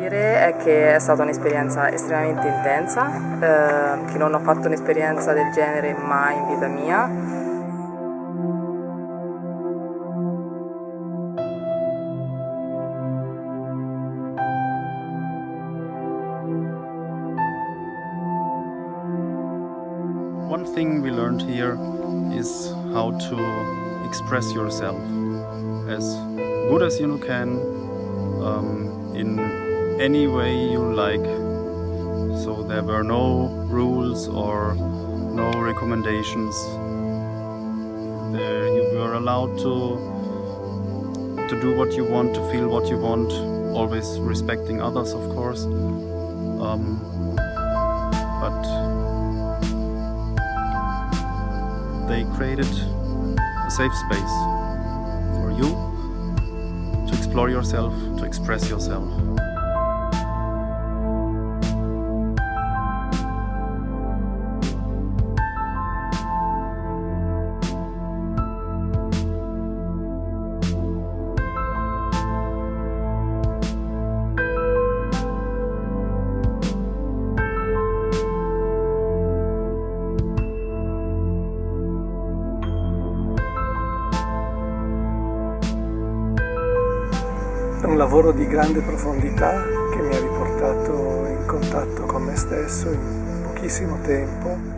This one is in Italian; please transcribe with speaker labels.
Speaker 1: dire è che è stata un'esperienza estremamente intensa, che non ho fatto un'esperienza del genere mai in vita mia.
Speaker 2: One thing we learned here is how to express yourself as good as you can, in any way you like. So there were no rules or no recommendations. There you were allowed to do what you want, to feel what you want, always respecting others, of course. But they created a safe space for you to explore yourself, to express yourself.
Speaker 3: È un lavoro di grande profondità che mi ha riportato in contatto con me stesso in pochissimo tempo.